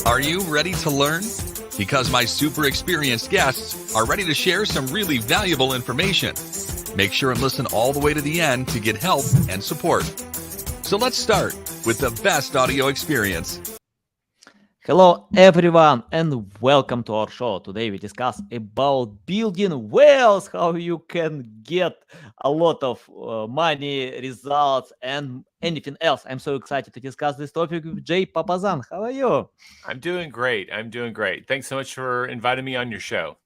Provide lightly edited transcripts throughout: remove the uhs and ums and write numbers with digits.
Are you ready to learn? Because my super experienced guests are ready to share some really valuable information. Make sure and listen all the way to the end to get help and support. So let's start with the best audio experience. Hello everyone and welcome to our show. Today we discuss about building wealth, how you can get a lot of money, results and anything else. I'm so excited to discuss this topic with Papasan. How are you? I'm doing great. Thanks so much for inviting me on your show.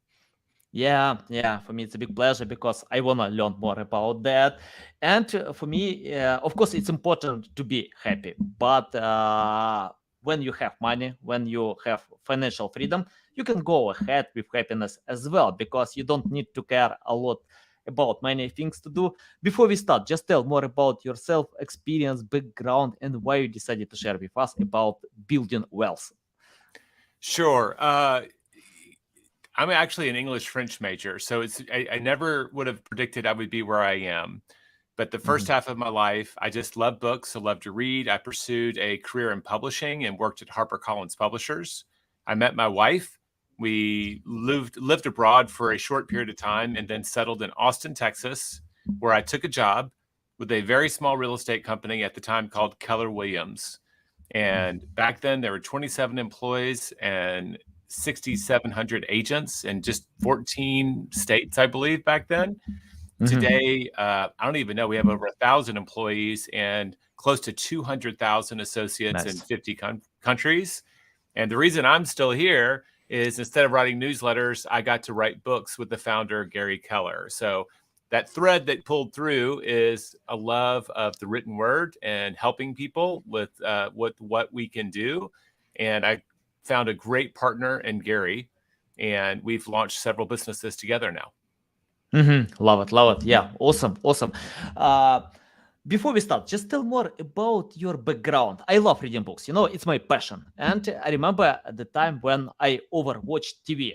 Yeah, for me it's a big pleasure because I want to learn more about that. And for me, of course, it's important to be happy. But when you have money, when you have financial freedom, you can go ahead with happiness as well because you don't need to care a lot about many things to do. Before we start, just tell more about yourself, experience, background, and why you decided to share with us about building wealth. Sure. I'm actually an English-French major, so I never would have predicted I would be where I am. But the first half of my life, I just loved books. I loved to read. I pursued a career in publishing and worked at HarperCollins Publishers. I met my wife. We lived abroad for a short period of time and then settled in Austin, Texas, where I took a job with a very small real estate company at the time called Keller Williams. And back then there were 27 employees and 6,700 agents in just 14 states, I believe, back then. Today, I don't even know. We have over 1,000 employees and close to 200,000 associates in 50 countries. And the reason I'm still here is instead of writing newsletters, I got to write books with the founder, Gary Keller. So that thread that pulled through is a love of the written word and helping people with what we can do. And I found a great partner in Gary, and we've launched several businesses together now. Love it. Yeah, awesome. Before we start, just tell more about your background. I love reading books. It's my passion. And I remember at the time when I overwatched TV.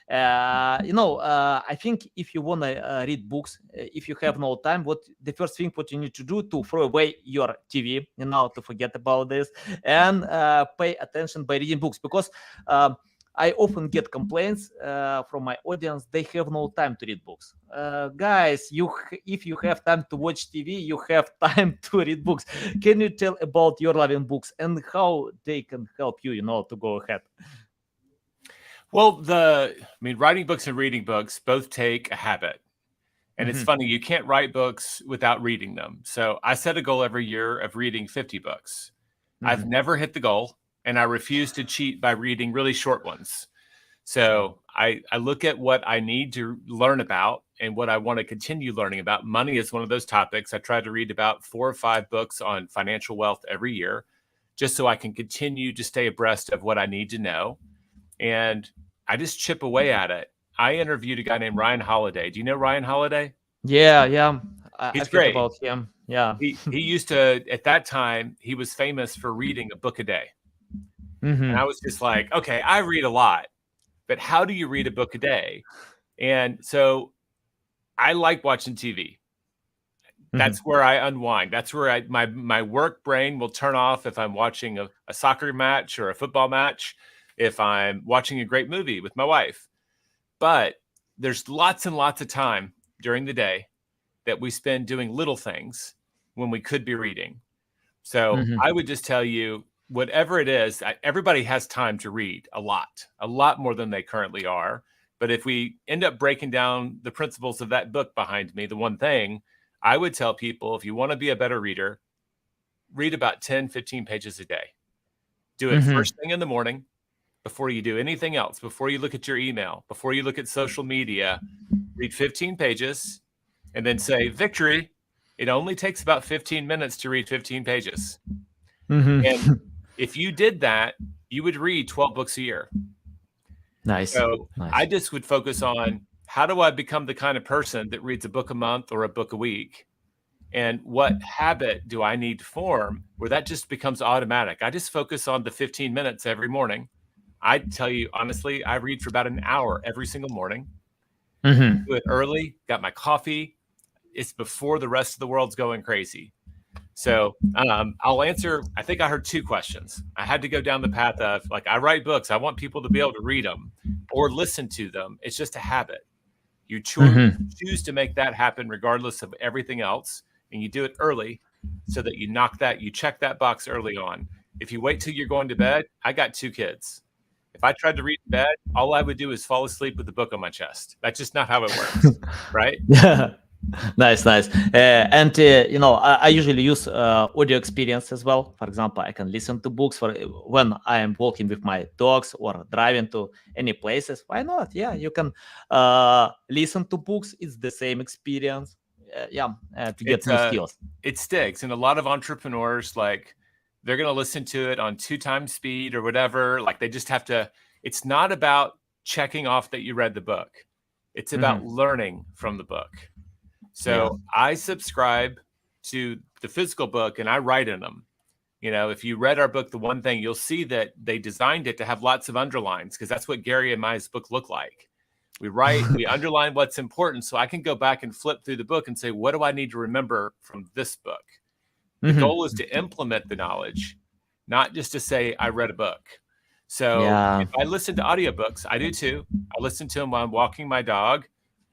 I think if you want to read books, if you have no time, the first thing what you need to do to throw away your TV, to forget about this and pay attention by reading books because I often get complaints from my audience. They have no time to read books. Guys, if you have time to watch TV, you have time to read books. Can you tell about your loving books and how they can help you, to go ahead? Well, writing books and reading books both take a habit. And it's funny, you can't write books without reading them. So I set a goal every year of reading 50 books. I've never hit the goal. And I refuse to cheat by reading really short ones. So I look at what I need to learn about and what I want to continue learning about. Money is one of those topics. I try to read about 4 or 5 books on financial wealth every year, just so I can continue to stay abreast of what I need to know. And I just chip away at it. I interviewed a guy named Ryan Holiday. Do you know Ryan Holiday? Yeah. He's great. About him. Yeah. He used to, at that time, he was famous for reading a book a day. And I was just like, okay, I read a lot, but how do you read a book a day? And so I like watching TV. That's where I unwind. That's where my work brain will turn off if I'm watching a soccer match or a football match, if I'm watching a great movie with my wife. But there's lots and lots of time during the day that we spend doing little things when we could be reading. So I would just tell you, whatever it is, everybody has time to read a lot more than they currently are. But if we end up breaking down the principles of that book behind me, the one thing I would tell people, if you want to be a better reader, read about 10, 15 pages a day. Do it first thing in the morning before you do anything else, before you look at your email, before you look at social media. Read 15 pages and then say, victory. It only takes about 15 minutes to read 15 pages. And if you did that, you would read 12 books a year. Nice. So I just would focus on, how do I become the kind of person that reads a book a month or a book a week? And what habit do I need to form where that just becomes automatic? I just focus on the 15 minutes every morning. I tell you, honestly, I read for about an hour every single morning. Do it early, got my coffee. It's before the rest of the world's going crazy. So I'll answer. I think I heard two questions. I had to go down the path of like, I write books. I want people to be able to read them or listen to them. It's just a habit. You choose to make that happen regardless of everything else. And you do it early so that you check that box early on. If you wait till you're going to bed, I got 2 kids. If I tried to read in bed, all I would do is fall asleep with the book on my chest. That's just not how it works, right? Yeah. Nice. And I usually use audio experience as well. For example, I can listen to books for when I am walking with my dogs or driving to any places. Why not? Yeah, you can listen to books. It's the same experience. To get new skills. It sticks, and a lot of entrepreneurs, like, they're going to listen to it on 2 times speed or whatever. Like, they just have to. It's not about checking off that you read the book. It's about learning from the book. So I subscribe to the physical book and I write in them. If you read our book, The One Thing, you'll see that they designed it to have lots of underlines because that's what Gary and my book look like. We underline what's important so I can go back and flip through the book and say, what do I need to remember from this book? The goal is to implement the knowledge, not just to say I read a book. So if I listen to audiobooks, I do too. I listen to them while I'm walking my dog.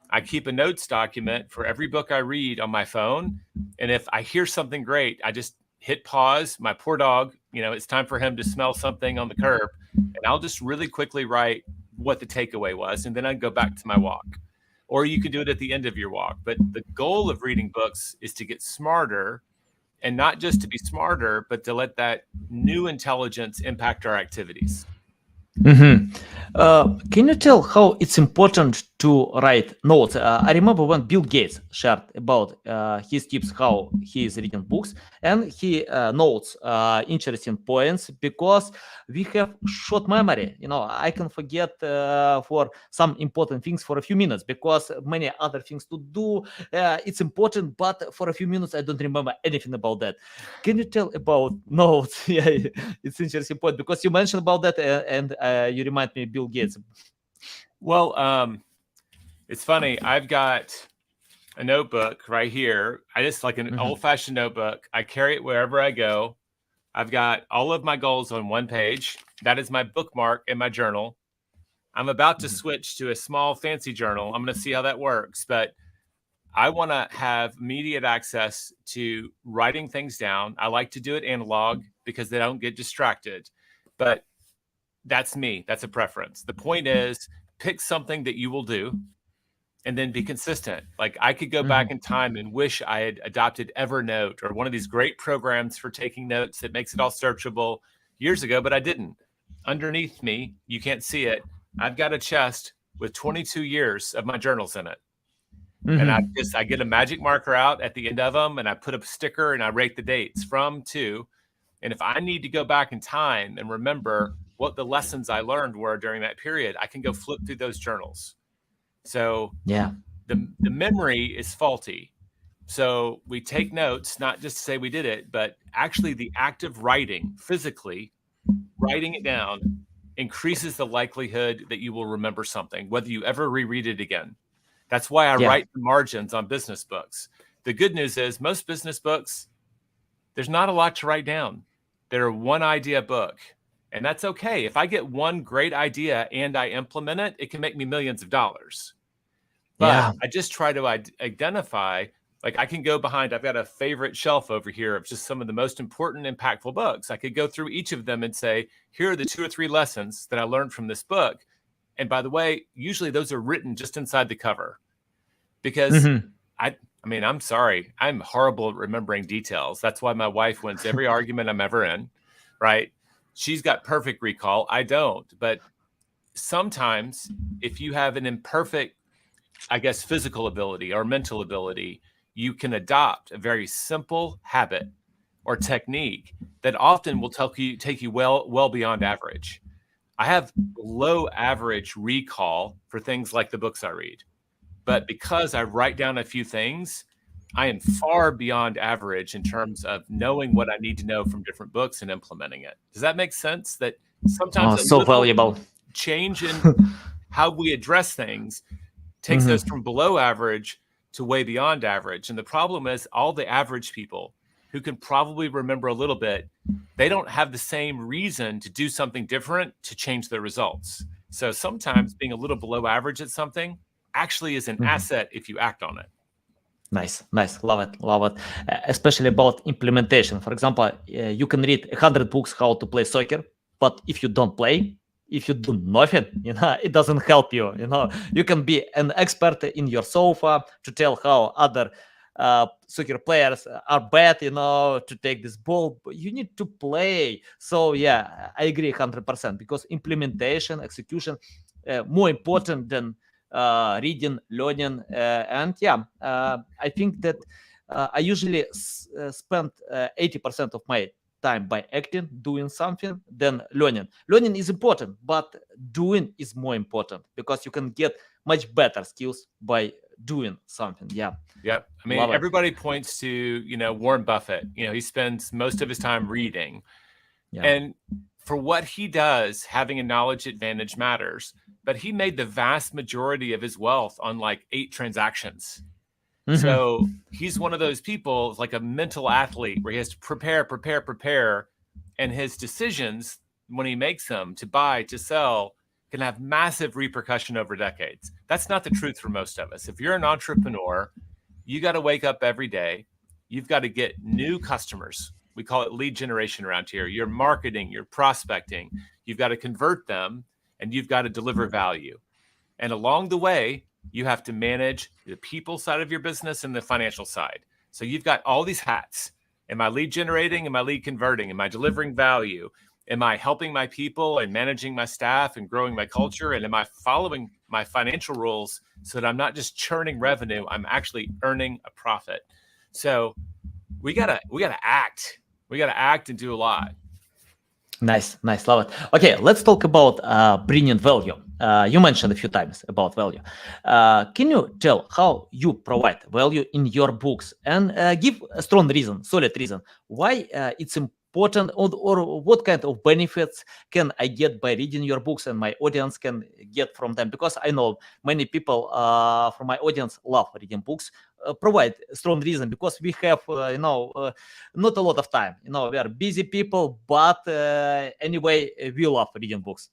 I keep a notes document for every book I read on my phone. And if I hear something great, I just hit pause. My poor dog, it's time for him to smell something on the curb. And I'll just really quickly write what the takeaway was. And then I go back to my walk. Or you can do it at the end of your walk. But the goal of reading books is to get smarter, and not just to be smarter, but to let that new intelligence impact our activities. Can you tell how it's important to write notes? I remember when Bill Gates shared about his tips, how he is reading books, and he notes interesting points because we have short memory. I can forget for some important things for a few minutes because many other things to do. It's important, but for a few minutes I don't remember anything about that. Can you tell about notes? Yeah, it's interesting point because you mentioned about that and you remind me of Bill Gates. Well, it's funny. I've got a notebook right here. I just like an old-fashioned notebook. I carry it wherever I go. I've got all of my goals on one page. That is my bookmark in my journal. I'm about to switch to a small fancy journal. I'm going to see how that works, but I want to have immediate access to writing things down. I like to do it analog because they don't get distracted, but that's me. That's a preference. The point is, pick something that you will do and then be consistent. Like, I could go back in time and wish I had adopted Evernote or one of these great programs for taking notes that makes it all searchable years ago, but I didn't. Underneath me, you can't see it, I've got a chest with 22 years of my journals in it. And I get a magic marker out at the end of them and I put a sticker and I rate the dates from to. And if I need to go back in time and remember what the lessons I learned were during that period, I can go flip through those journals. So the memory is faulty. So we take notes, not just to say we did it, but actually the act of writing, physically writing it down, increases the likelihood that you will remember something, whether you ever reread it again. That's why I write the margins on business books. The good news is most business books, there's not a lot to write down. They're a one idea book. And that's okay. If I get one great idea and I implement it, it can make me millions of dollars. But I just try to identify, like, I can go behind, I've got a favorite shelf over here of just some of the most important, impactful books. I could go through each of them and say, here are the 2 or 3 lessons that I learned from this book. And by the way, usually those are written just inside the cover because I mean, I'm sorry, I'm horrible at remembering details. That's why my wife wins every argument I'm ever in, right? She's got perfect recall. I don't. But sometimes if you have an imperfect, I guess, physical ability or mental ability, you can adopt a very simple habit or technique that often will take you well beyond average. I have low average recall for things like the books I read. But because I write down a few things, I am far beyond average in terms of knowing what I need to know from different books and implementing it. Does that make sense? That sometimes so valuable change in how we address things takes us from below average to way beyond average. And the problem is all the average people who can probably remember a little bit, they don't have the same reason to do something different to change their results. So sometimes being a little below average at something actually is an asset if you act on it. Nice. Love it. Especially about implementation. For example, you can read 100 books how to play soccer, but if you don't play, if you do nothing, it doesn't help you. You can be an expert in your sofa to tell how other soccer players are bad, to take this ball, but you need to play. So yeah, I agree 100% because implementation, execution, more important than reading, learning, and I think that I usually spend 80% of my time by acting, doing something, than learning. Learning is important, but doing is more important because you can get much better skills by doing something. Yep. I mean, everybody points to, Warren Buffett. He spends most of his time reading. Yeah. And for what he does, having a knowledge advantage matters. But he made the vast majority of his wealth on like 8 transactions. So he's one of those people, like a mental athlete, where he has to prepare. And his decisions, when he makes them, to buy, to sell, can have massive repercussion over decades. That's not the truth for most of us. If you're an entrepreneur, you got to wake up every day. You've got to get new customers. We call it lead generation around here. You're marketing, you're prospecting. You've got to convert them, and you've got to deliver value. And along the way, you have to manage the people side of your business and the financial side. So you've got all these hats. Am I lead generating? Am I lead converting? Am I delivering value? Am I helping my people and managing my staff and growing my culture? And am I following my financial rules so that I'm not just churning revenue, I'm actually earning a profit? So we gotta act. We gotta act and do a lot. Nice, love it. Okay, let's talk about bringing value. You mentioned a few times about value. Can you tell how you provide value in your books and give a strong reason, solid reason, why it's important, or what kind of benefits can I get by reading your books and my audience can get from them? Because I know many people from my audience love reading books. Provide strong reason because we have not a lot of time. We are busy people, but anyway, we love reading books.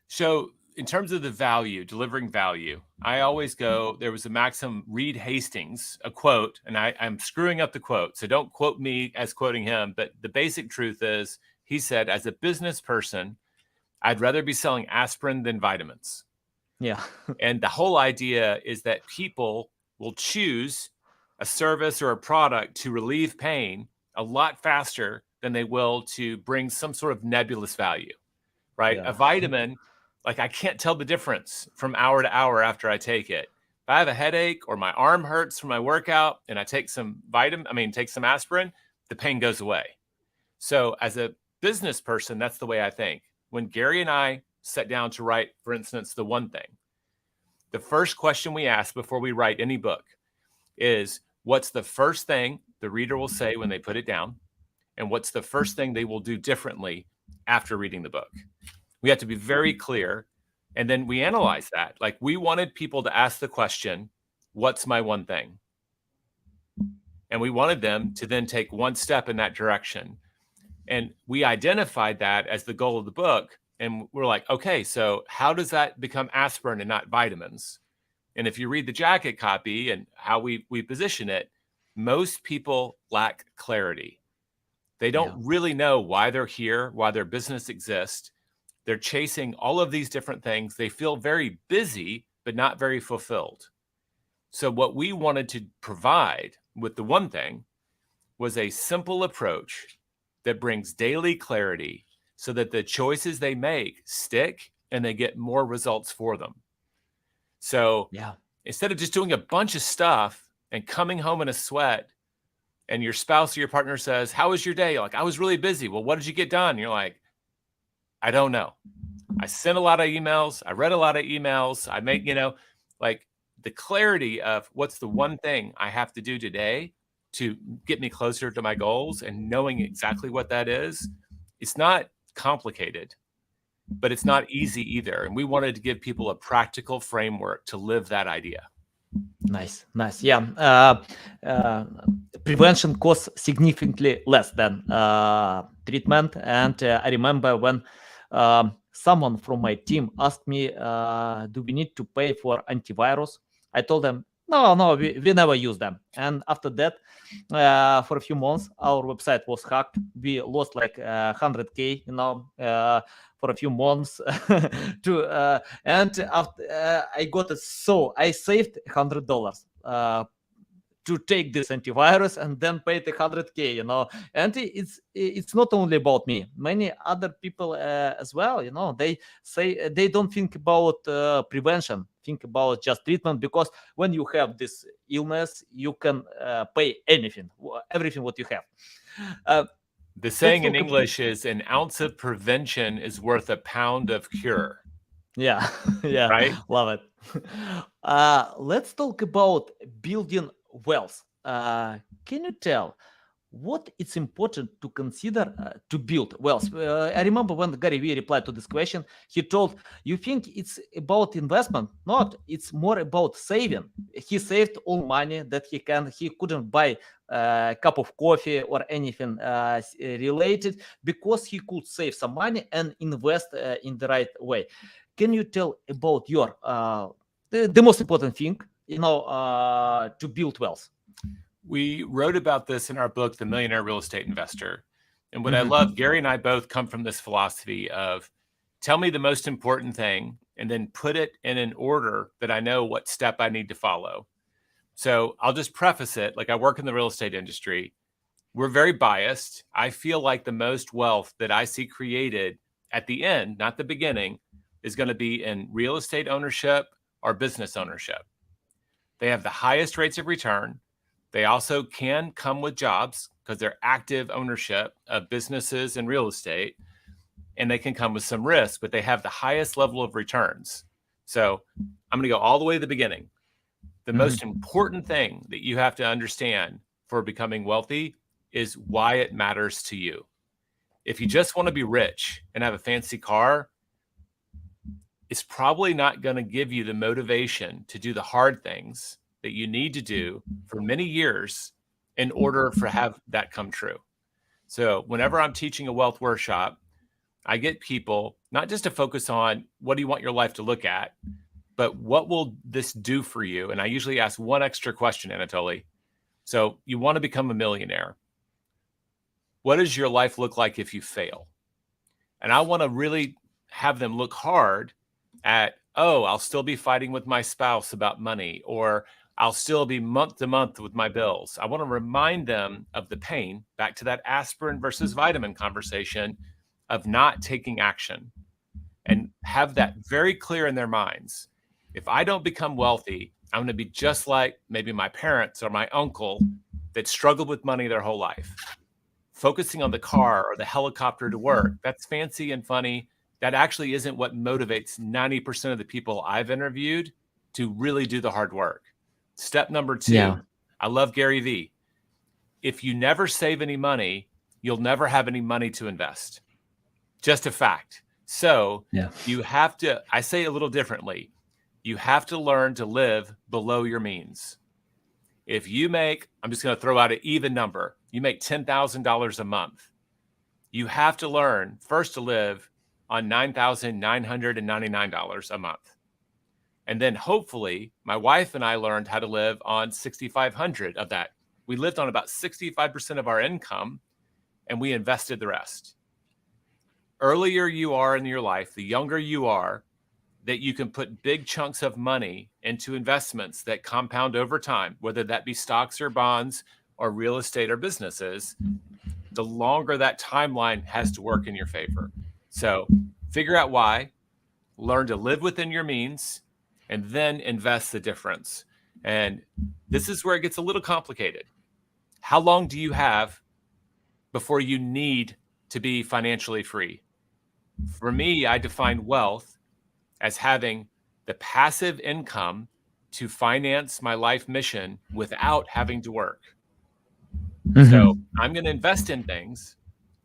So in terms of the value, delivering value, I always go, there was a maxim, Reed Hastings, a quote, and I'm screwing up the quote, so don't quote me as quoting him, but the basic truth is, he said, as a business person, I'd rather be selling aspirin than vitamins. Yeah. And the whole idea is that people will choose a service or a product to relieve pain a lot faster than they will to bring some sort of nebulous value, right? Yeah. A vitamin, like I can't tell the difference from hour to hour after I take it. If I have a headache or my arm hurts from my workout and I take some aspirin, the pain goes away. So as a business person, that's the way I think. When Gary and I sat down to write, for instance, The One Thing, the first question we ask before we write any book is, what's the first thing the reader will say when they put it down? And what's the first thing they will do differently after reading the book? We have to be very clear. And then we analyze that. Like, we wanted people to ask the question, what's my one thing? And we wanted them to then take one step in that direction. And we identified that as the goal of the book. And we're like, okay, so how does that become aspirin and not vitamins? And if you read the jacket copy and how we position it, most people lack clarity. They don't really know why they're here, why their business exists. They're chasing all of these different things. They feel very busy, but not very fulfilled. So what we wanted to provide with The One Thing was a simple approach that brings daily clarity so that the choices they make stick and they get more results for them. So instead of just doing a bunch of stuff and coming home in a sweat, and your spouse or your partner says, how was your day? You're like, I was really busy. Well, what did you get done? You're like, I don't know. I sent a lot of emails. I read a lot of emails. I make, like the clarity of what's the one thing I have to do today to get me closer to my goals, and knowing exactly what that is. It's not complicated, but it's not easy either. And we wanted to give people a practical framework to live that idea. Nice. Yeah. Prevention costs significantly less than treatment. And I remember when someone from my team asked me, "Do we need to pay for antivirus?" I told them, "No, we never use them." And after that, for a few months, our website was hacked. We lost like 100K, for a few months. And after I got it, so I saved $100 to take this antivirus and then pay the 100K, and it's not only about me. Many other people as well, they say they don't think about prevention, think about just treatment, because when you have this illness, you can pay everything what you have. The saying in English is an ounce of prevention is worth a pound of cure. Yeah, Right? love it. Let's talk about building wealth. Can you tell what it's important to consider to build wealth? I remember when Gary Vee replied to this question, he told, "You think it's about investment? Not. It's more about saving." He saved all money that he couldn't buy a cup of coffee or anything related, because he could save some money and invest in the right way. Can you tell about your the most important thing, to build wealth? We wrote about this in our book, The Millionaire Real Estate Investor. And what I love, Gary and I both come from this philosophy of tell me the most important thing and then put it in an order that I know what step I need to follow. So I'll just preface it. Like, I work in the real estate industry. We're very biased. I feel like the most wealth that I see created at the end, not the beginning, is going to be in real estate ownership or business ownership. They have the highest rates of return. They also can come with jobs because they're active ownership of businesses and real estate, and they can come with some risk, but they have the highest level of returns. So I'm going to go all the way to the beginning. The most important thing that you have to understand for becoming wealthy is why it matters to you. If you just want to be rich and have a fancy car, it's probably not going to give you the motivation to do the hard things that you need to do for many years in order for have that come true. So whenever I'm teaching a wealth workshop, I get people not just to focus on what do you want your life to look at, but what will this do for you? And I usually ask one extra question, Anatoly. So you want to become a millionaire. What does your life look like if you fail? And I want to really have them look hard at, I'll still be fighting with my spouse about money, or I'll still be month to month with my bills. I want to remind them of the pain, back to that aspirin versus vitamin conversation, of not taking action, and have that very clear in their minds. If I don't become wealthy, I'm going to be just like maybe my parents or my uncle that struggled with money their whole life. Focusing on the car or the helicopter to work, that's fancy and funny. That actually isn't what motivates 90% of the people I've interviewed to really do the hard work. Step number 2, I love Gary Vee. If you never save any money, you'll never have any money to invest. Just a fact. So you have to, I say it a little differently. You have to learn to live below your means. If you make, I'm just going to throw out an even number, you make $10,000 a month. You have to learn first to live on $9,999 a month. And then hopefully my wife and I learned how to live on $6,500 of that. We lived on about 65% of our income, and we invested the rest. Earlier you are in your life, the younger you are, that you can put big chunks of money into investments that compound over time, whether that be stocks or bonds or real estate or businesses, the longer that timeline has to work in your favor. So figure out why, learn to live within your means, and then invest the difference. And this is where it gets a little complicated. How long do you have before you need to be financially free? For me, I define wealth as having the passive income to finance my life mission without having to work. So I'm going to invest in things,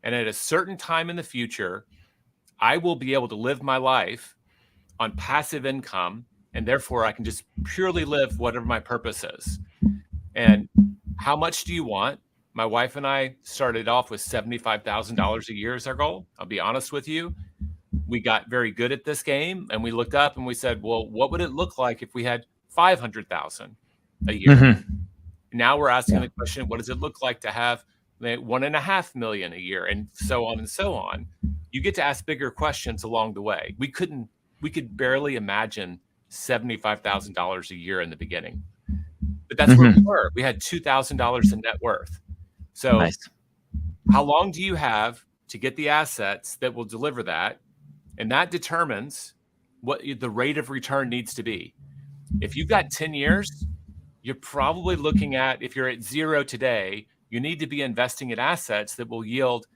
and at a certain time in the future, I will be able to live my life on passive income and therefore I can just purely live whatever my purpose is. And how much do you want? My wife and I started off with $75,000 a year as our goal. I'll be honest with you. We got very good at this game, and we looked up and we said, well, what would it look like if we had 500,000 a year? Now we're asking the question, what does it look like to have 1.5 million a year, and so on and so on? You get to ask bigger questions along the way. We could barely imagine $75,000 a year in the beginning, but that's where we were. We had $2,000 in net worth. So how long do you have to get the assets that will deliver that? And that determines what the rate of return needs to be. If you've got 10 years, you're probably looking at, if you're at 0 today, you need to be investing in assets that will yield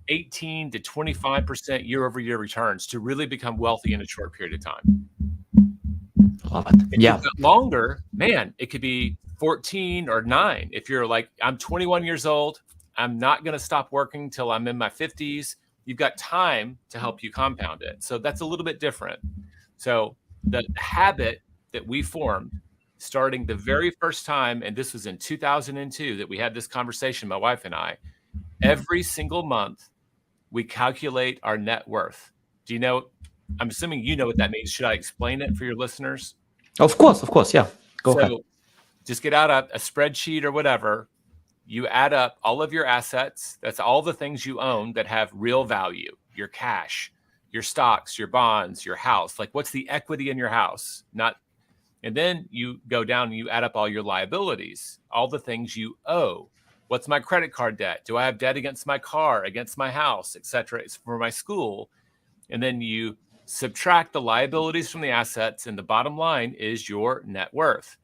18 to 25% year-over-year returns to really become wealthy in a short period of time. If you've got longer, man, it could be 14 or 9. If you're like, I'm 21 years old, I'm not going to stop working till I'm in my 50s. You've got time to help you compound it. So that's a little bit different. So the habit that we formed starting the very first time, and this was in 2002 that we had this conversation, my wife and I, every single month, we calculate our net worth. Do you know? I'm assuming you know what that means. Should I explain it for your listeners? Of course. Yeah. Go ahead. Just get out a spreadsheet or whatever. You add up all of your assets. That's all the things you own that have real value. Your cash, your stocks, your bonds, your house. Like, what's the equity in your house? And then you go down and you add up all your liabilities, all the things you owe. What's my credit card debt? Do I have debt against my car, against my house, etc.? It's for my school. And then you subtract the liabilities from the assets, and the bottom line is your net worth.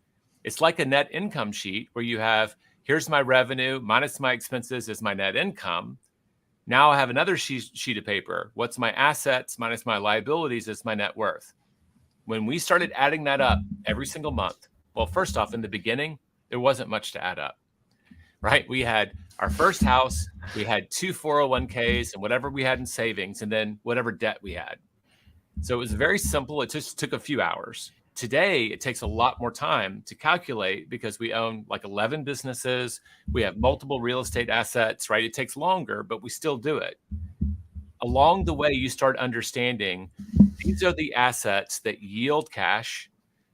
It's like a net income sheet where you have, here's my revenue minus my expenses is my net income. Now I have another sheet of paper. What's my assets minus my liabilities is my net worth. When we started adding that up every single month, well, first off, in the beginning, there wasn't much to add up, right? We had our first house, we had 2 401ks and whatever we had in savings, and then whatever debt we had. So it was very simple. It just took a few hours. Today, it takes a lot more time to calculate because we own like 11 businesses. We have multiple real estate assets, right? It takes longer, but we still do it. Along the way, you start understanding these are the assets that yield cash.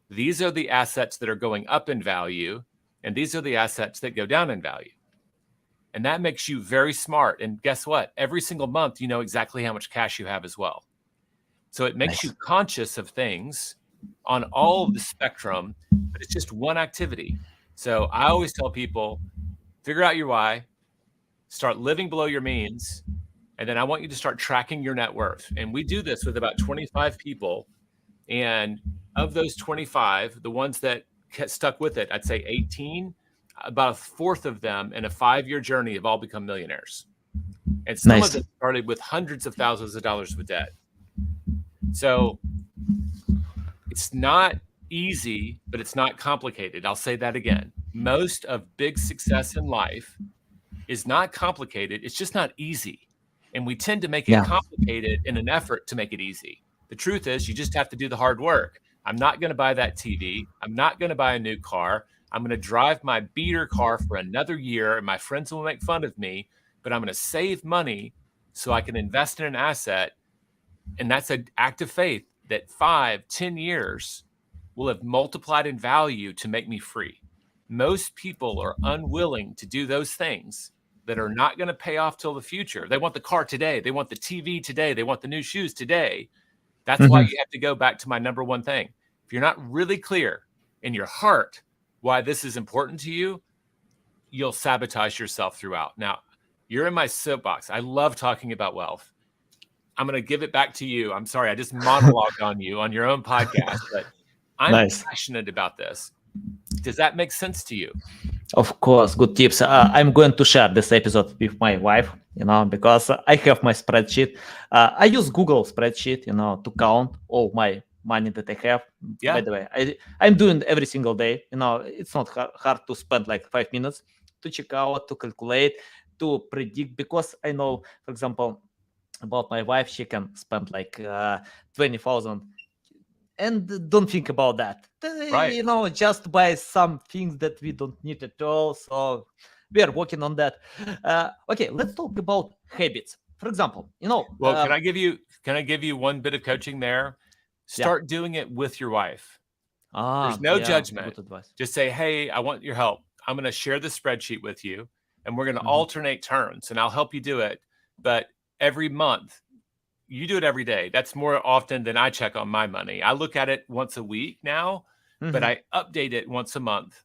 These are the assets that are going up in value. And these are the assets that go down in value. And that makes you very smart. And guess what? Every single month, you know exactly how much cash you have as well. So it makes you conscious of things on all of the spectrum, but it's just one activity. So I always tell people, figure out your why, start living below your means, and then I want you to start tracking your net worth. And we do this with about 25 people. And of those 25, the ones that stuck with it, I'd say 18, about a fourth of them in a 5-year journey have all become millionaires. And some of them started with hundreds of thousands of dollars with debt. So it's not easy, but it's not complicated. I'll say that again. Most of big success in life is not complicated. It's just not easy. And we tend to make it complicated in an effort to make it easy. The truth is, you just have to do the hard work. I'm not going to buy that TV. I'm not going to buy a new car. I'm going to drive my beater car for another year, and my friends will make fun of me, but I'm going to save money so I can invest in an asset. And that's an act of faith that 5-10 years will have multiplied in value to make me free. Most people are unwilling to do those things that are not going to pay off till the future. They want the car today. They want the TV today. They want the new shoes today. That's why you have to go back to my number one thing. If you're not really clear in your heart why this is important to you, you'll sabotage yourself throughout. Now, you're in my soapbox. I love talking about wealth. I'm going to give it back to you. I'm sorry, I just monologued on you on your own podcast, but I'm passionate about this. Does that make sense to you? Of course, good tips. I'm going to share this episode with my wife, because I have my spreadsheet. I use Google spreadsheet, to count all my money that I have. Yeah. By the way, I'm doing every single day. It's not hard to spend like 5 minutes to check out, to calculate, to predict, because I know, for example, about my wife, she can spend like 20,000 and don't think about that. Right. You know, just buy some things that we don't need at all. So we are working on that. Okay, let's talk about habits. For example, you know, Well, can I give you one bit of coaching there? yeah. Start doing it with your wife. There's no Yeah, judgment. good advice. Just say, hey, I want your help. I'm going to share the spreadsheet with you, and we're going to Mhm. alternate turns, and I'll help you do it. But every month, you do it every day. That's more often than I check on my money. I look at it once a week now, but Mhm. I update it once a month,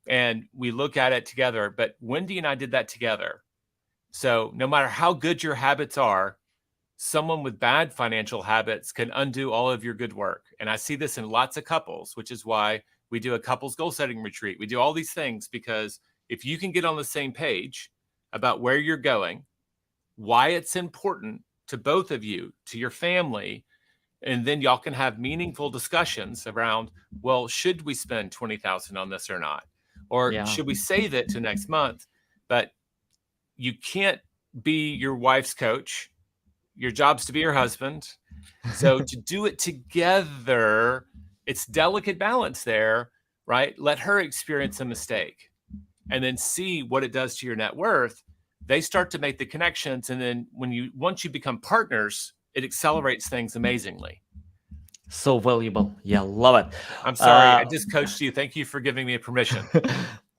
and we look at it together. But Wendy and I did that together. So no matter how good your habits are, someone with bad financial habits can undo all of your good work. And I see this in lots of couples, which is why we do a couples goal setting retreat. We do all these things because if you can get on the same page about where you're going, why it's important to both of you, to your family, and then y'all can have meaningful discussions around, well, should we spend 20,000 on this or not? Or Yeah. should we save it to next month? But you can't be your wife's coach. Your job's to be your husband. So to do it together, it's delicate balance there, right? Let her experience a mistake and then see what it does to your net worth. They start to make the connections. And then once you become partners, it accelerates things amazingly. So valuable. Yeah, love it. I'm sorry, I just coached you. Thank you for giving me permission.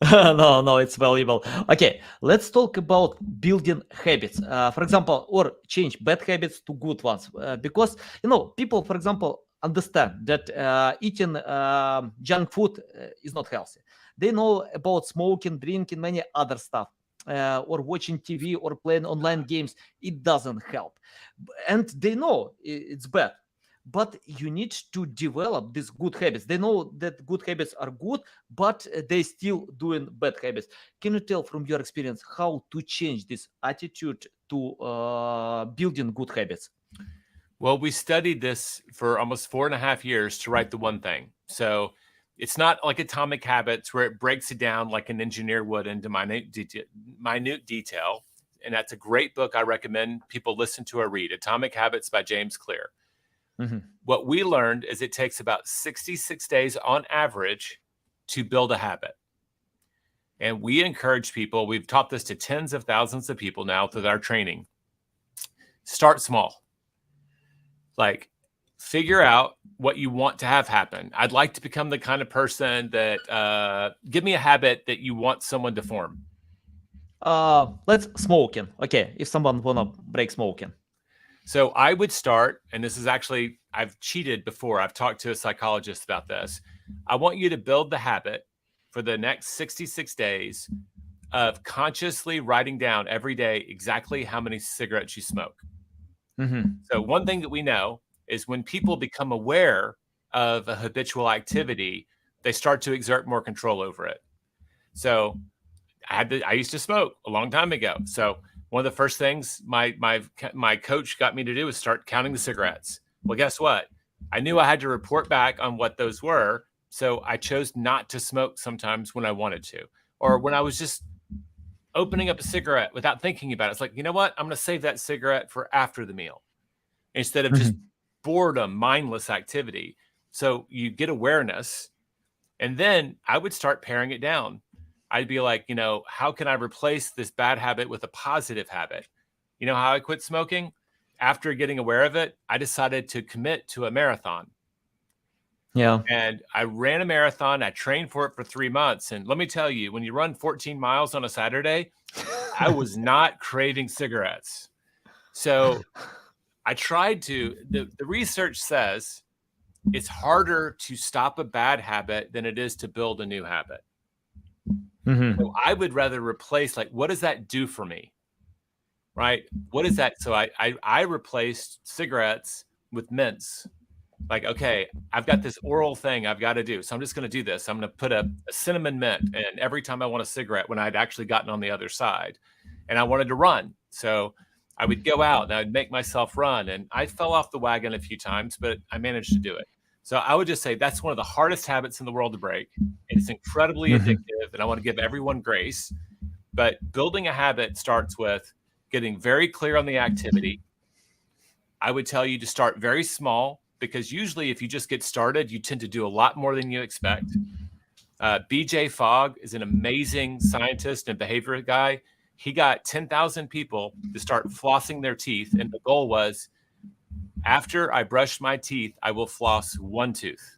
No, it's valuable. Okay, let's talk about building habits. For example, or change bad habits to good ones. Because, you know, people, for example, understand that eating junk food is not healthy. They know about smoking, drinking, many other stuff. Or watching TV or playing online games, it doesn't help. And they know it's bad. But you need to develop these good habits. They know that good habits are good, but they still doing bad habits. Can you tell from your experience how to change this attitude to building good habits? Well, we studied this for almost 4.5 years to write the one thing. So it's not like Atomic Habits where it breaks it down like an engineer would into minute detail. And that's a great book I recommend people listen to or read, Atomic Habits by James Clear. Mhm. What we learned is it takes about 66 days on average to build a habit. And we encourage people, we've taught this to tens of thousands of people now through our training. Start small. Like, figure out what you want to have happen. I'd like to become the kind of person that, give me a habit that you want someone to form. Let's smoking. Okay, if someone wanna break smoking. So I would start, and this is actually, I've cheated before. I've talked to a psychologist about this. I want you to build the habit for the next 66 days of consciously writing down every day exactly how many cigarettes you smoke. Mhm. So one thing that we know is when people become aware of a habitual activity, they start to exert more control over it. So I used to smoke a long time ago. So one of the first things my coach got me to do was start counting the cigarettes. Well, guess what? I knew I had to report back on what those were. So I chose not to smoke sometimes when I wanted to, or when I was just opening up a cigarette without thinking about it. It's like, you know what? I'm going to save that cigarette for after the meal instead of just boredom, mindless activity. So you get awareness. And then I would start paring it down. I'd be like, how can I replace this bad habit with a positive habit? You know how I quit smoking? After getting aware of it, I decided to commit to a marathon. Yeah. And I ran a marathon. I trained for it for 3 months. And let me tell you, when you run 14 miles on a Saturday, I was not craving cigarettes. So I tried to, the research says it's harder to stop a bad habit than it is to build a new habit. So I would rather replace, like, what does that do for me? Right? What is that? So I replaced cigarettes with mints. Like, okay, I've got this oral thing I've got to do. So I'm just going to do this. I'm going to put a cinnamon mint in every time I want a cigarette when I'd actually gotten on the other side. And I wanted to run. So I would go out and I'd make myself run. And I fell off the wagon a few times, but I managed to do it. So I would just say that's one of the hardest habits in the world to break. It's incredibly addictive, and I want to give everyone grace. But building a habit starts with getting very clear on the activity. I would tell you to start very small. because usually if you just get started, you tend to do a lot more than you expect. BJ Fogg is an amazing scientist and behavior guy. He got 10,000 people to start flossing their teeth. And the goal was, after I brush my teeth, I will floss one tooth.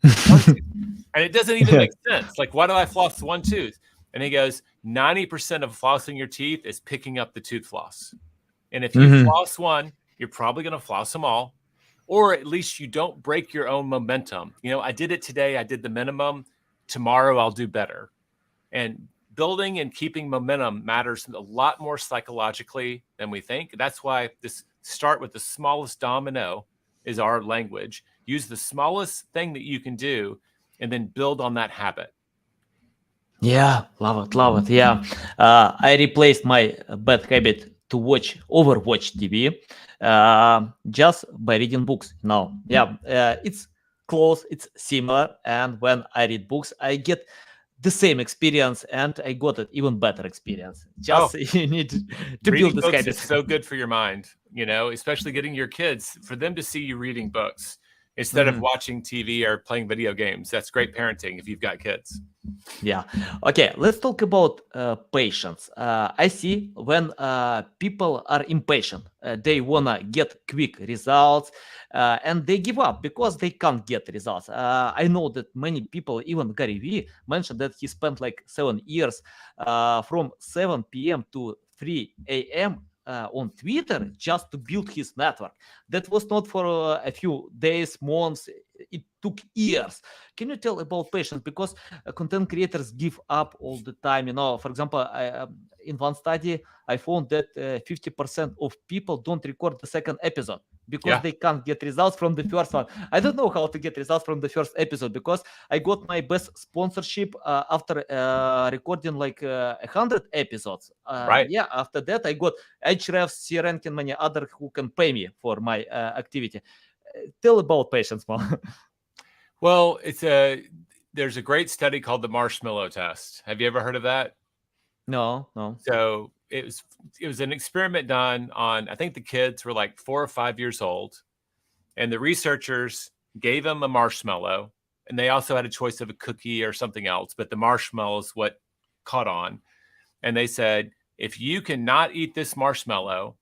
And it doesn't even make sense. Like, why do I floss one tooth? And he goes, 90% of flossing your teeth is picking up the tooth floss. And if you floss one, you're probably going to floss them all, or at least you don't break your own momentum. You know, I did it today. I did the minimum. Tomorrow I'll do better. And building and keeping momentum matters a lot more psychologically than we think. That's why this start with the smallest domino is our language. Use the smallest thing that you can do and then build on that habit. Yeah, love it. Yeah, I replaced my bad habit to overwatch TV just by reading books now. Yeah, it's close, it's similar, and when I read books, I get the same experience, and I got an even better experience. Just you need to build this habit. It's so good for your mind, you know, especially getting your kids, for them to see you reading books instead of watching TV or playing video games. That's great parenting if you've got kids. Yeah. Okay, let's talk about patience. I see when people are impatient, they wanna get quick results, and they give up because they can't get results. I know that many people, even Gary Vee, mentioned that he spent like 7 years from 7 p.m. to 3 a.m. On Twitter just to build his network. That was not for a few days, months. It took years. Can you tell about patience? Because content creators give up all the time. You know, for example, in one study, I found that 50% of people don't record the second episode because they can't get results from the first one. I don't know how to get results from the first episode because I got my best sponsorship after recording like 100 episodes. Right. Yeah, after that, I got Hrefs, C-Rank, and many others who can pay me for my activity. Tell about patience, Mom. Well, there's a great study called the Marshmallow test. Have you ever heard of that? No. So it was an experiment done on, I think the kids were like 4 or 5 years old, and the researchers gave them a marshmallow, and they also had a choice of a cookie or something else, but the marshmallow is what caught on. And they said, if you cannot eat this marshmallow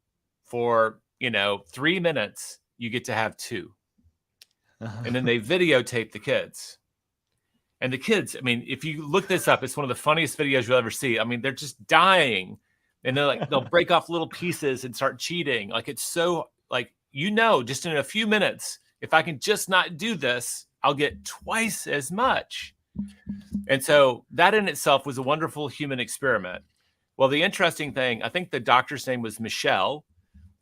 for, 3 minutes, you get to have 2. And then they videotaped the kids. And the kids, I mean, if you look this up, it's one of the funniest videos you'll ever see. I mean, they're just dying. And they're like, they'll break off little pieces and start cheating. Like, it's so, like, just in a few minutes, if I can just not do this, I'll get twice as much. And so that in itself was a wonderful human experiment. Well, the interesting thing, I think the doctor's name was Michel,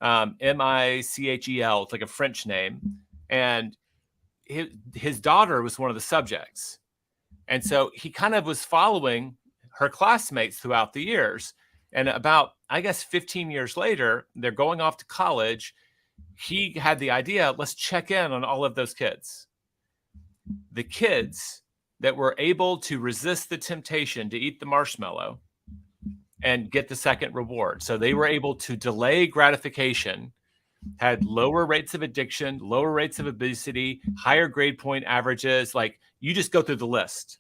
Michel. It's like a French name. And his daughter was one of the subjects. And so he kind of was following her classmates throughout the years. And about, I guess, 15 years later, they're going off to college. He had the idea, let's check in on all of those kids. The kids that were able to resist the temptation to eat the marshmallow and get the second reward. So they were able to delay gratification, had lower rates of addiction, lower rates of obesity, higher grade point averages. Like, you just go through the list.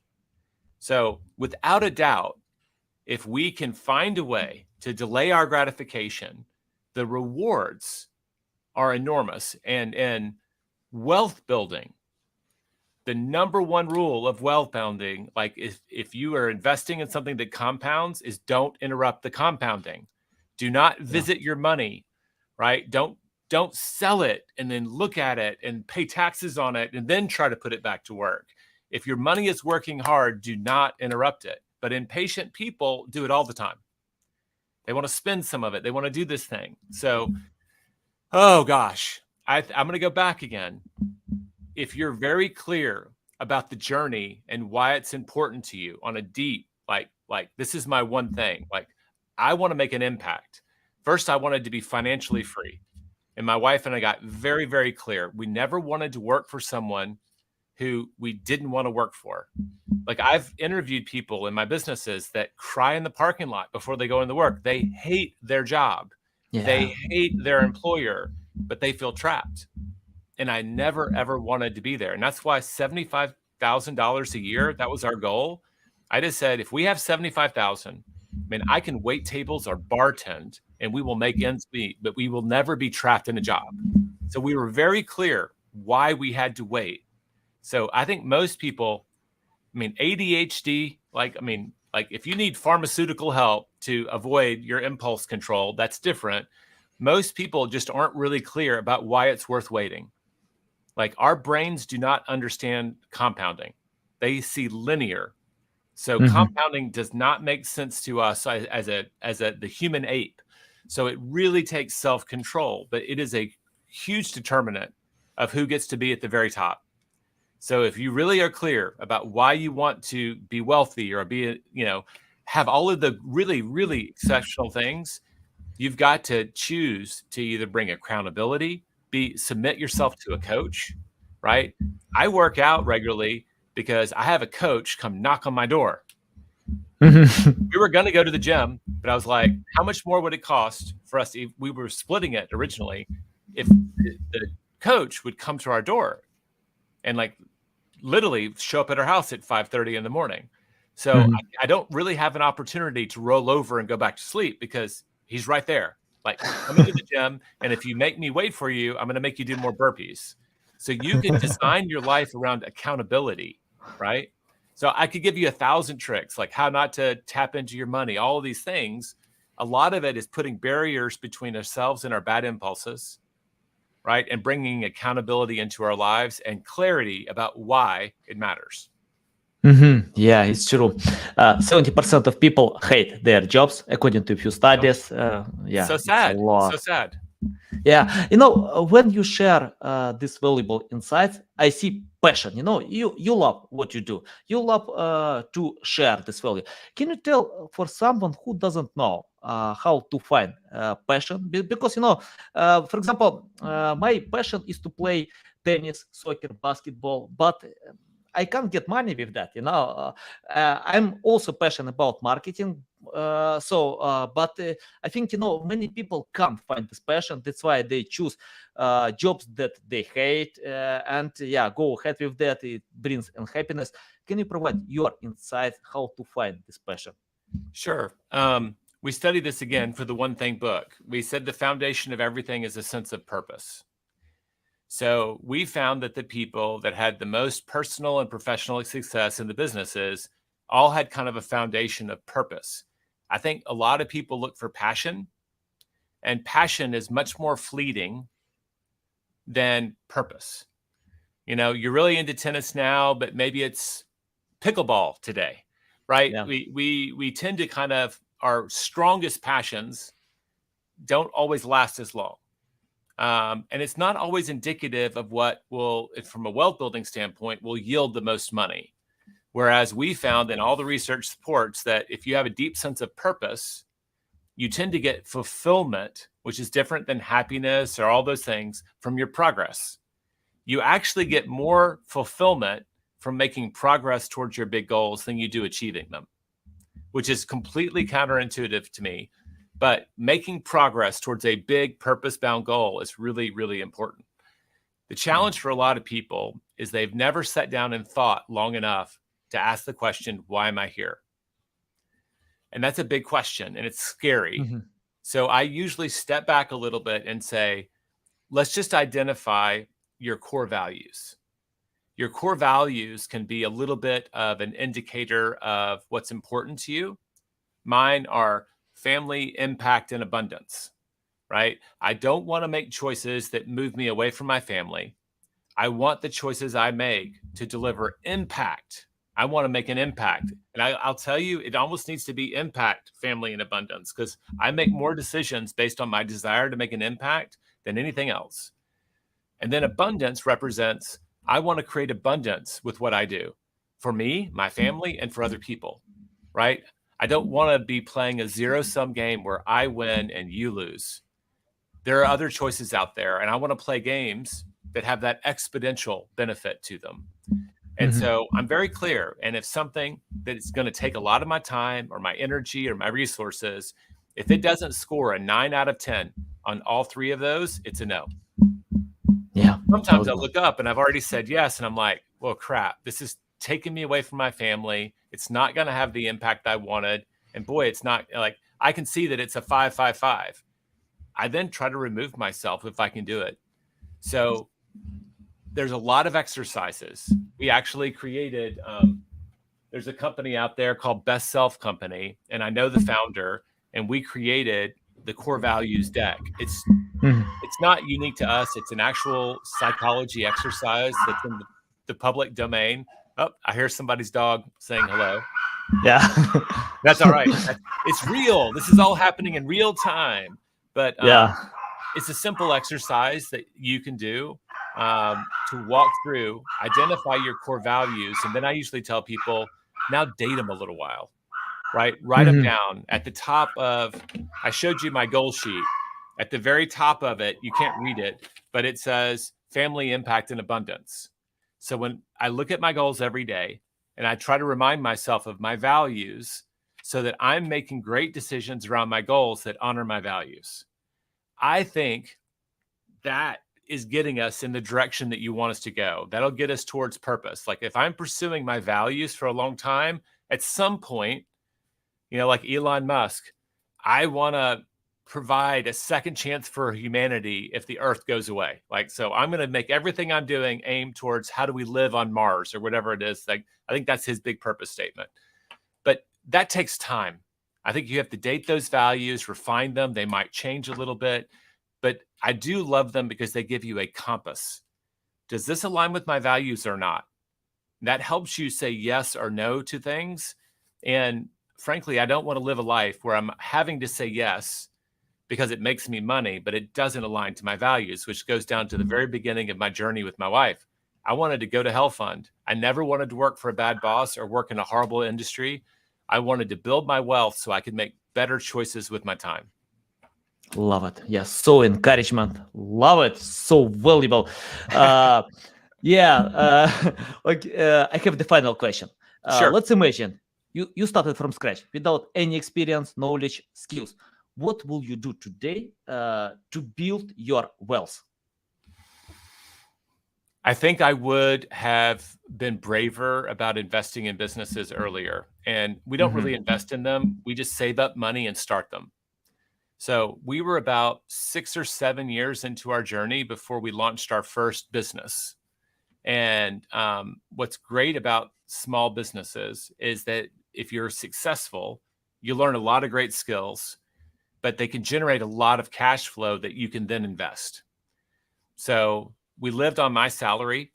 So without a doubt, if we can find a way to delay our gratification, the rewards are enormous. And in wealth building, the number one rule of wealth building, like if you are investing in something that compounds, is don't interrupt the compounding. Do not visit your money, right? Don't sell it and then look at it and pay taxes on it and then try to put it back to work. If your money is working hard, do not interrupt it. But impatient people do it all the time. They want to spend some of it. They want to do this thing. So, oh gosh, I'm going to go back again. If you're very clear about the journey and why it's important to you on a deep, like this is my one thing, like I want to make an impact. First, I wanted to be financially free. And my wife and I got very, very clear. We never wanted to work for someone who we didn't want to work for. Like, I've interviewed people in my businesses that cry in the parking lot before they go into work. They hate their job. Yeah. They hate their employer, but they feel trapped. and I never, ever wanted to be there. And that's why $75,000 a year, that was our goal. I just said, if we have 75,000, man, I can wait tables or bartend and we will make ends meet, but we will never be trapped in a job. So we were very clear why we had to wait. So I think most people, ADHD, like if you need pharmaceutical help to avoid your impulse control, that's different. Most people just aren't really clear about why it's worth waiting. Like our brains do not understand compounding. They see linear. So compounding does not make sense to us as the human ape. So it really takes self-control, but it is a huge determinant of who gets to be at the very top. So if you really are clear about why you want to be wealthy or have all of the really, really exceptional things, you've got to choose to either bring accountability, submit yourself to a coach, right? I work out regularly because I have a coach come knock on my door. We were going to go to the gym, but I was like, how much more would it cost for us? We were splitting it originally. If the coach would come to our door and literally show up at our house at 5:30 in the morning. So I don't really have an opportunity to roll over and go back to sleep because he's right there. Like, come into the gym, and if you make me wait for you, I'm going to make you do more burpees. So you can design your life around accountability, right? So I could give you 1,000 tricks, like how not to tap into your money, all of these things. A lot of it is putting barriers between ourselves and our bad impulses, right? And bringing accountability into our lives and clarity about why it matters. Yeah, it's true. 70% of people hate their jobs, according to a few studies. Yeah, so it's sad. a lot. So sad. Yeah, when you share these valuable insights, I see passion. You love what you do. You love to share this value. Can you tell for someone who doesn't know how to find passion? Because for example, my passion is to play tennis, soccer, basketball, but I can't get money with that. I'm also passionate about marketing. But I think many people can't find this passion. That's why they choose jobs that they hate, and go ahead with that. It brings unhappiness. Can you provide your insight how to find this passion? Sure. We studied this again for the One Thing book. We said the foundation of everything is a sense of purpose. So we found that the people that had the most personal and professional success in the businesses all had kind of a foundation of purpose. I think a lot of people look for passion, and passion is much more fleeting than purpose. You're really into tennis now, but maybe it's pickleball today, right? Yeah. We tend to kind of, our strongest passions don't always last as long. And it's not always indicative of what will, from a wealth building standpoint, will yield the most money. Whereas we found, and all the research supports, that if you have a deep sense of purpose, you tend to get fulfillment, which is different than happiness or all those things, from your progress. You actually get more fulfillment from making progress towards your big goals than you do achieving them, which is completely counterintuitive to me. But making progress towards a big purpose-bound goal is really, really important. The challenge for a lot of people is they've never sat down and thought long enough to ask the question, why am I here? And that's a big question, and it's scary. So I usually step back a little bit and say, let's just identify your core values. Your core values can be a little bit of an indicator of what's important to you. Mine are family, impact, and abundance, right? I don't want to make choices that move me away from my family. I want the choices I make to deliver impact. I want to make an impact. And I'll tell you, it almost needs to be impact, family, and abundance, because I make more decisions based on my desire to make an impact than anything else. And then abundance represents, I want to create abundance with what I do for me, my family, and for other people, right? I don't want to be playing a zero-sum game where I win and you lose. There are other choices out there, and I want to play games that have that exponential benefit to them. And so I'm very clear. And if something that is going to take a lot of my time or my energy or my resources, if it doesn't score a 9 out of 10 on all three of those, it's a no. Yeah. Sometimes I look up and I've already said yes, and I'm like, well, crap, this is taking me away from my family. It's not going to have the impact I wanted. And boy, it's not like I can see that it's a 5-5-5. I then try to remove myself if I can do it. So there's a lot of exercises. We actually created, there's a company out there called Best Self Company, and I know the founder, and we created the core values deck. It's not unique to us. It's an actual psychology exercise that's in the public domain. Oh, I hear somebody's dog saying hello. Yeah. That's all right. It's real. This is all happening in real time. But it's a simple exercise that you can do to walk through, identify your core values. And then I usually tell people, now date them a little while, right? Write them down. At the top of, I showed you my goal sheet. At the very top of it, you can't read it, but it says family impact and abundance. So when I look at my goals every day and I try to remind myself of my values so that I'm making great decisions around my goals that honor my values, I think that is getting us in the direction that you want us to go. That'll get us towards purpose. Like if I'm pursuing my values for a long time, at some point, like Elon Musk, I want to provide a second chance for humanity if the earth goes away. So I'm going to make everything I'm doing aim towards how do we live on Mars or whatever it is. I think that's his big purpose statement. But that takes time. I think you have to date those values, refine them. They might change a little bit, but I do love them because they give you a compass. Does this align with my values or not? That helps you say yes or no to things. And frankly, I don't want to live a life where I'm having to say yes because it makes me money, but it doesn't align to my values, which goes down to the very beginning of my journey with my wife. I wanted to go to Hell Fund. I never wanted to work for a bad boss or work in a horrible industry. I wanted to build my wealth so I could make better choices with my time. Love it. Yes. So encouragement. Love it. So valuable. I have the final question. Sure. Let's imagine you started from scratch without any experience, knowledge, skills. What will you do today to build your wealth? I think I would have been braver about investing in businesses earlier. And we don't really invest in them. We just save up money and start them. So we were about 6 or 7 years into our journey before we launched our first business. And what's great about small businesses is that if you're successful, you learn a lot of great skills, but they can generate a lot of cash flow that you can then invest. So we lived on my salary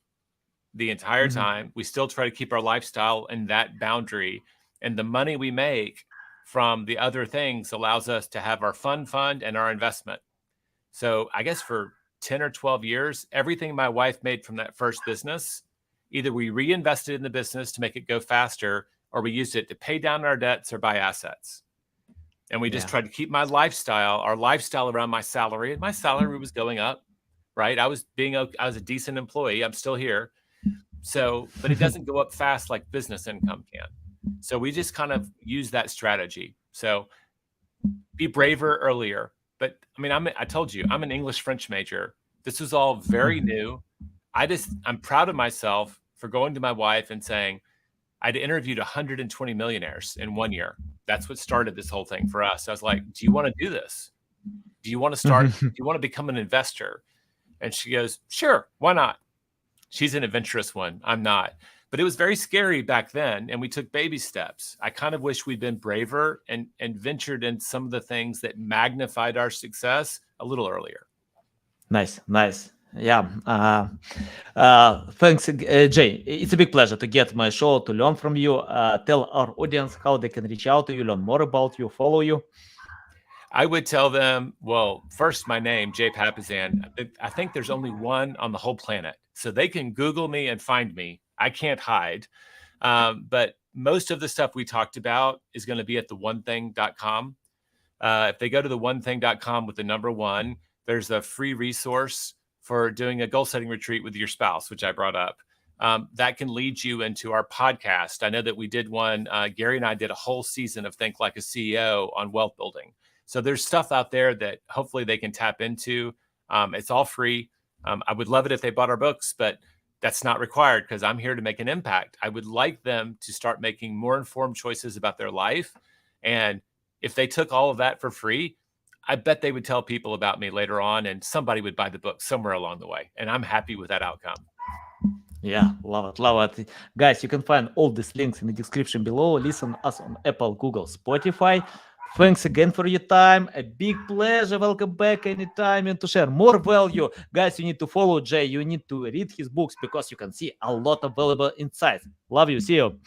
the entire time. We still try to keep our lifestyle in that boundary. And the money we make from the other things allows us to have our fund and our investment. So I guess for 10 or 12 years, everything my wife made from that first business, either we reinvested in the business to make it go faster, or we used it to pay down our debts or buy assets. And we just tried to keep our lifestyle around my salary. And my salary was going up, right? I was a decent employee. I'm still here. So, but it doesn't go up fast like business income can. So we just kind of use that strategy. So be braver earlier. But I mean, I told you, I'm an English French major. This was all very new. I'm proud of myself for going to my wife and saying, I'd interviewed 120 millionaires in 1 year. That's what started this whole thing for us. I was like, do you want to do this? Do you want to start? Do you want to become an investor? And she goes, sure, why not? She's an adventurous one. I'm not. But it was very scary back then, and we took baby steps. I kind of wish we'd been braver and ventured in some of the things that magnified our success a little earlier. Nice. Yeah. Thanks, Jay. It's a big pleasure to get my show, to learn from you. Tell our audience how they can reach out to you, learn more about you, follow you. I would tell them, well, first, my name, Jay Papasan. I think there's only one on the whole planet. So they can Google me and find me. I can't hide. But most of the stuff we talked about is going to be at theonething.com. If they go to theonething.com with the number 1, there's a free resource for doing a goal setting retreat with your spouse, which I brought up. That can lead you into our podcast. I know that we did one. Gary and I did a whole season of Think Like a CEO on wealth building. So there's stuff out there that hopefully they can tap into. It's all free. I would love it if they bought our books, but that's not required because I'm here to make an impact. I would like them to start making more informed choices about their life. And if they took all of that for free, I bet they would tell people about me later on, and somebody would buy the book somewhere along the way. And I'm happy with that outcome. Yeah, love it. Guys, you can find all these links in the description below. Listen us on Apple, Google, Spotify. Thanks again for your time. A big pleasure. Welcome back anytime and to share more value. Guys, you need to follow Jay. You need to read his books because you can see a lot of valuable insights. Love you. See you.